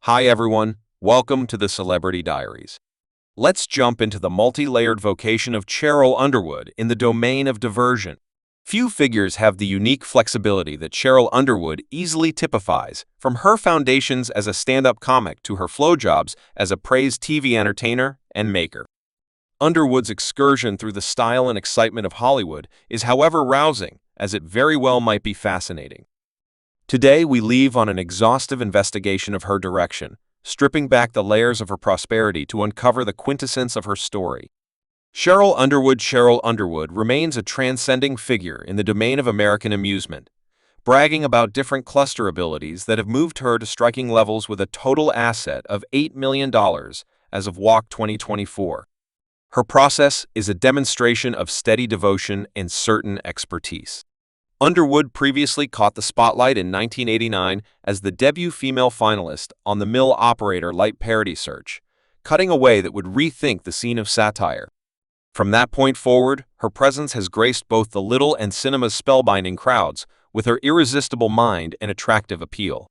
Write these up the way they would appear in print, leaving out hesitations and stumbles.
Hi everyone, welcome to the Celebrity Diaries. Let's jump into the multi-layered vocation of Sheryl Underwood in the domain of diversion. Few figures have the unique flexibility that Sheryl Underwood easily typifies, from her foundations as a stand-up comic to her flowjobs as a praised TV entertainer and maker. Underwood's excursion through the style and excitement of Hollywood is, however, rousing, as it very well might be fascinating. Today, we leave on an exhaustive investigation of her direction, stripping back the layers of her prosperity to uncover the quintessence of her story. Sheryl Underwood remains a transcending figure in the domain of American amusement, bragging about different cluster abilities that have moved her to striking levels with a total asset of $8 million as of Walk 2024. Her process is a demonstration of steady devotion and certain expertise. Underwood previously caught the spotlight in 1989 as the debut female finalist on the Mill Operator Light Parody Search, cutting a way that would rethink the scene of satire. From that point forward, her presence has graced both the little and cinema's spellbinding crowds with her irresistible mind and attractive appeal.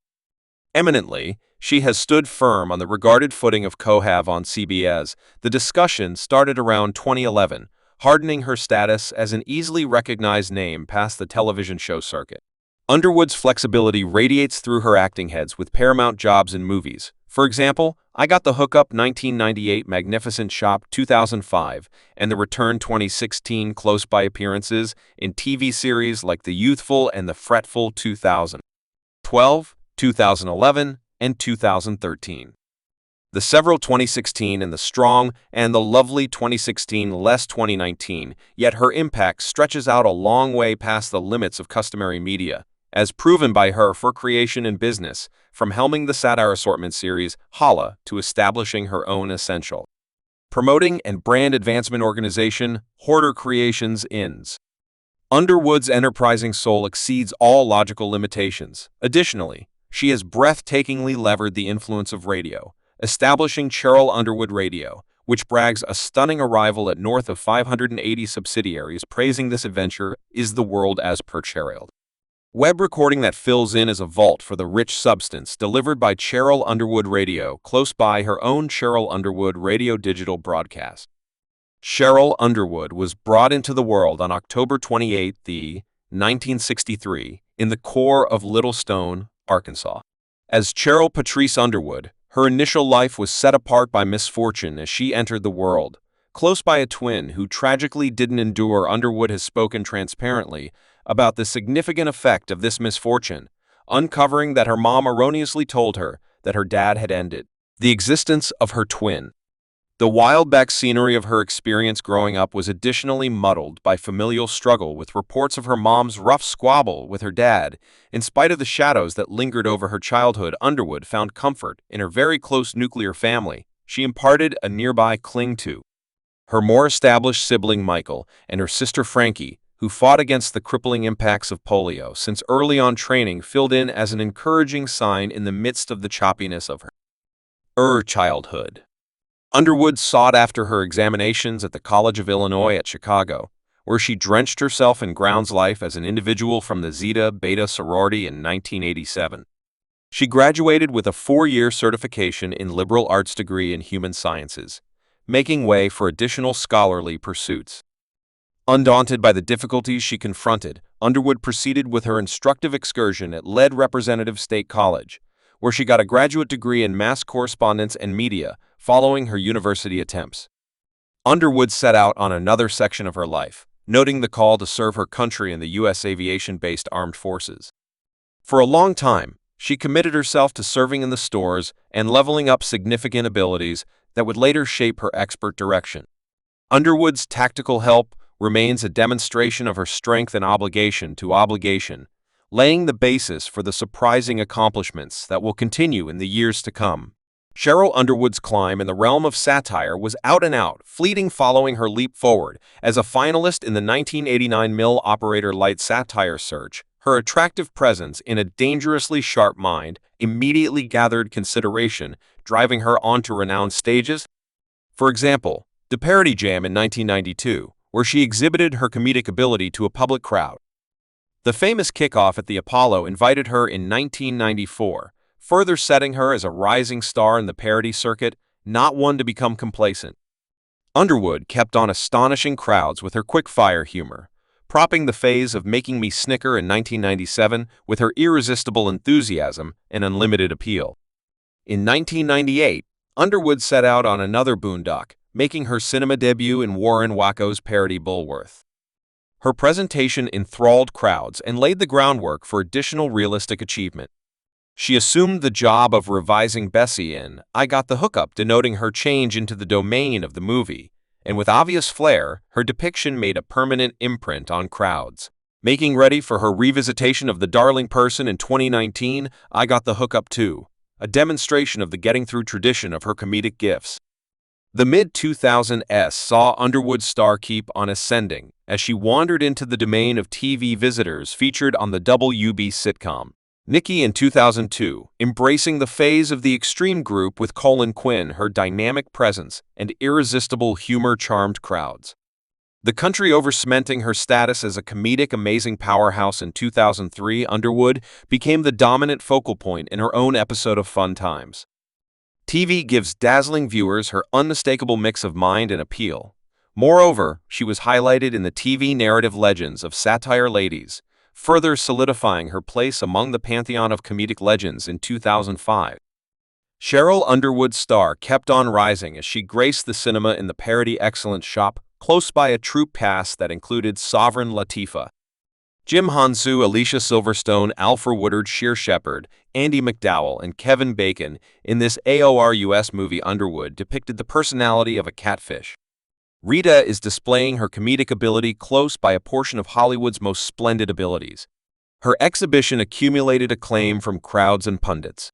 Eminently, she has stood firm on the regarded footing of Cohav on CBS. The discussion started around 2011, hardening her status as an easily recognized name past the television show circuit. Underwood's flexibility radiates through her acting heads with Paramount jobs in movies. For example, I Got the Hookup 1998, Magnificent Shop 2005, and The Return 2016 close-by appearances in TV series like The Youthful and The Fretful 2012, 2011, and 2013. The several 2016 and the strong and the lovely 2016 less 2019, yet her impact stretches out a long way past the limits of customary media, as proven by her for creation in business, from helming the satire assortment series Holla to establishing her own essential promoting and brand advancement organization, Hoarder Creations Inns. Underwood's enterprising soul exceeds all logical limitations. Additionally, she has breathtakingly levered the influence of radio, establishing Sheryl Underwood Radio, which brags a stunning arrival at north of 580 subsidiaries. Praising this adventure is the world as per Sheryl. Web recording that fills in as a vault for the rich substance delivered by Sheryl Underwood Radio, close by her own Sheryl Underwood Radio digital broadcast. Sheryl Underwood was brought into the world on October 28, 1963, in the core of Little Stone, Arkansas. As Sheryl Patrice Underwood, her initial life was set apart by misfortune as she entered the world, close by a twin who tragically didn't endure. Underwood has spoken transparently about the significant effect of this misfortune, uncovering that her mom erroneously told her that her dad had ended the existence of her twin. The wild-back scenery of her experience growing up was additionally muddled by familial struggle, with reports of her mom's rough squabble with her dad. In spite of the shadows that lingered over her childhood, Underwood found comfort in her very close nuclear family. She imparted a nearby cling to her more established sibling Michael and her sister Frankie, who fought against the crippling impacts of polio since early on. Training filled in as an encouraging sign in the midst of the choppiness of her childhood. Underwood sought after her examinations at the College of Illinois at Chicago, where she drenched herself in grounds life as an individual from the Zeta Beta sorority in 1987. She graduated with a 4-year certification in liberal arts degree in human sciences, making way for additional scholarly pursuits. Undaunted by the difficulties she confronted, Underwood proceeded with her instructive excursion at Lead Representative State College, where she got a graduate degree in mass correspondence and media following her university attempts. Underwood set out on another section of her life, noting the call to serve her country in the U.S. aviation-based armed forces. For a long time, she committed herself to serving in the stores and leveling up significant abilities that would later shape her expert direction. Underwood's tactical help remains a demonstration of her strength and obligation to obligation, laying the basis for the surprising accomplishments that will continue in the years to come. Sheryl Underwood's climb in the realm of satire was out and out, fleeting following her leap forward as a finalist in the 1989 Mill Operator Light Satire Search. Her attractive presence in a dangerously sharp mind immediately gathered consideration, driving her onto renowned stages. For example, the Parody Jam in 1992, where she exhibited her comedic ability to a public crowd. The famous kickoff at the Apollo invited her in 1994, further setting her as a rising star in the parody circuit, not one to become complacent. Underwood kept on astonishing crowds with her quick-fire humor, propping the phase of Making Me Snicker in 1997 with her irresistible enthusiasm and unlimited appeal. In 1998, Underwood set out on another boondock, making her cinema debut in Warren Wacko's parody Bulworth. Her presentation enthralled crowds and laid the groundwork for additional realistic achievement. She assumed the job of revising Bessie in I Got the Hookup, denoting her change into the domain of the movie, and with obvious flair, her depiction made a permanent imprint on crowds. Making ready for her revisitation of the darling person in 2019, I Got the Hookup 2, a demonstration of the getting through tradition of her comedic gifts. The mid-2000s saw Underwood's star keep on ascending as she wandered into the domain of TV visitors featured on the WB sitcom Nikki in 2002, embracing the phase of the extreme group with Colin Quinn. Her dynamic presence and irresistible humor charmed crowds. The country over cementing her status as a comedic amazing powerhouse in 2003, Underwood became the dominant focal point in her own episode of Fun Times. TV gives dazzling viewers her unmistakable mix of mind and appeal. Moreover, she was highlighted in the TV narrative legends of Satire Ladies, further solidifying her place among the pantheon of comedic legends in 2005. Sheryl Underwood's star kept on rising as she graced the cinema in the parody excellence shop, close by a troupe cast that included Sovereign Latifah, Jim Hansu, Alicia Silverstone, Alfre Woodard, Sheer Shepherd, Andy McDowell, and Kevin Bacon. In this AORUS movie, Underwood depicted the personality of a catfish. Rita is displaying her comedic ability close by a portion of Hollywood's most splendid abilities. Her exhibition accumulated acclaim from crowds and pundits.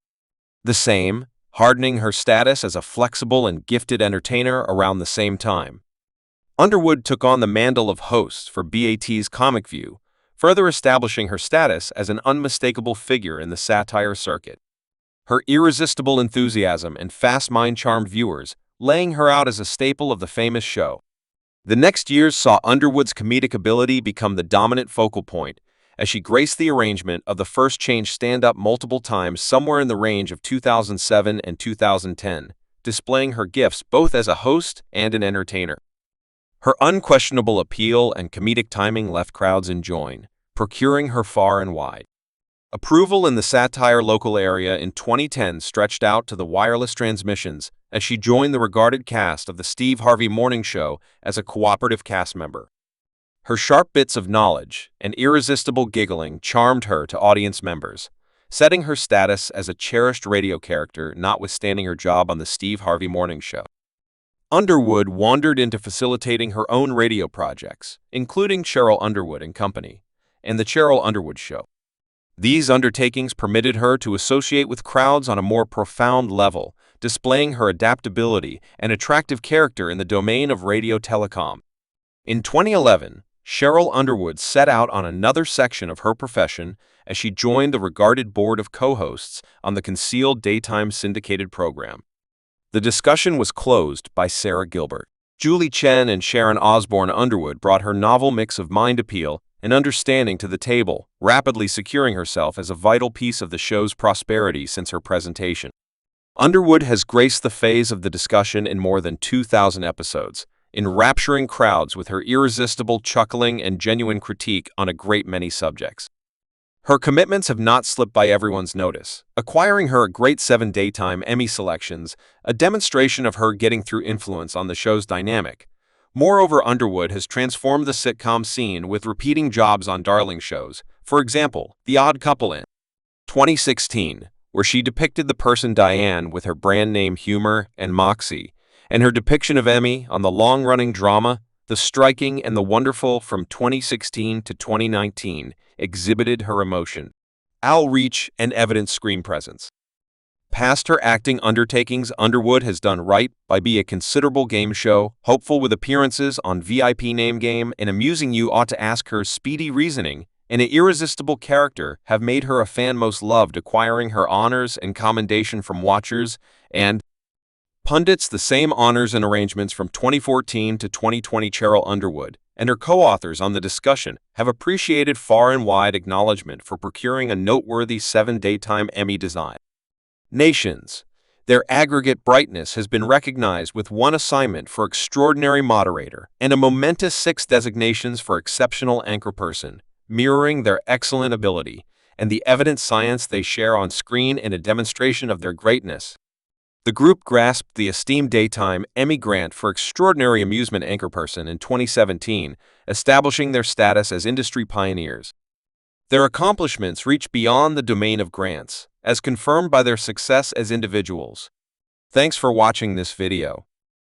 The same, hardening her status as a flexible and gifted entertainer around the same time. Underwood took on the mantle of host for BAT's Comic View, further establishing her status as an unmistakable figure in the satire circuit. Her irresistible enthusiasm and fast mind charmed viewers, laying her out as a staple of the famous show. The next years saw Underwood's comedic ability become the dominant focal point, as she graced the arrangement of the First Change stand-up multiple times somewhere in the range of 2007 and 2010, displaying her gifts both as a host and an entertainer. Her unquestionable appeal and comedic timing left crowds enjoying, procuring her far and wide. Approval in the satire local area in 2010 stretched out to the wireless transmissions as she joined the regarded cast of the Steve Harvey Morning Show as a cooperative cast member. Her sharp bits of knowledge and irresistible giggling charmed her to audience members, setting her status as a cherished radio character notwithstanding her job on the Steve Harvey Morning Show. Underwood wandered into facilitating her own radio projects, including Sheryl Underwood and Company, and The Sheryl Underwood Show. These undertakings permitted her to associate with crowds on a more profound level, displaying her adaptability and attractive character in the domain of radio telecom. In 2011, Sheryl Underwood set out on another section of her profession as she joined the regarded board of co-hosts on the concealed daytime syndicated program. The discussion was closed by Sarah Gilbert. Julie Chen and Sharon Osbourne. Underwood brought her novel mix of mind appeal and understanding to the table, rapidly securing herself as a vital piece of the show's prosperity since her presentation. Underwood has graced the phase of the discussion in more than 2,000 episodes, enrapturing crowds with her irresistible chuckling and genuine critique on a great many subjects. Her commitments have not slipped by everyone's notice, acquiring her a great 7 daytime Emmy selections, a demonstration of her getting through influence on the show's dynamic. Moreover, Underwood has transformed the sitcom scene with repeating jobs on darling shows, for example, The Odd Couple in 2016, where she depicted the person Diane with her brand name humor and moxie, and her depiction of Emmy on the long-running drama The Striking and the Wonderful from 2016 to 2019 exhibited her emotion, outreach, and evident screen presence. Past her acting undertakings, Underwood has done right by being a considerable game show, hopeful with appearances on VIP Name Game, and amusing you ought to ask her speedy reasoning, and an irresistible character have made her a fan most loved, acquiring her honors and commendation from watchers and pundits. The same honors and arrangements from 2014 to 2020. Sheryl Underwood and her co-authors on the discussion have appreciated far and wide acknowledgement for procuring a noteworthy 7 daytime Emmy design. Nations. Their aggregate brightness has been recognized with 1 assignment for Extraordinary Moderator and a momentous 6 designations for Exceptional Anchorperson, mirroring their excellent ability and the evident science they share on screen in a demonstration of their greatness. The group grasped the esteemed Daytime Emmy Grant for Extraordinary Amusement Anchorperson in 2017, establishing their status as industry pioneers. Their accomplishments reach beyond the domain of grants, as confirmed by their success as individuals. Thanks for watching this video.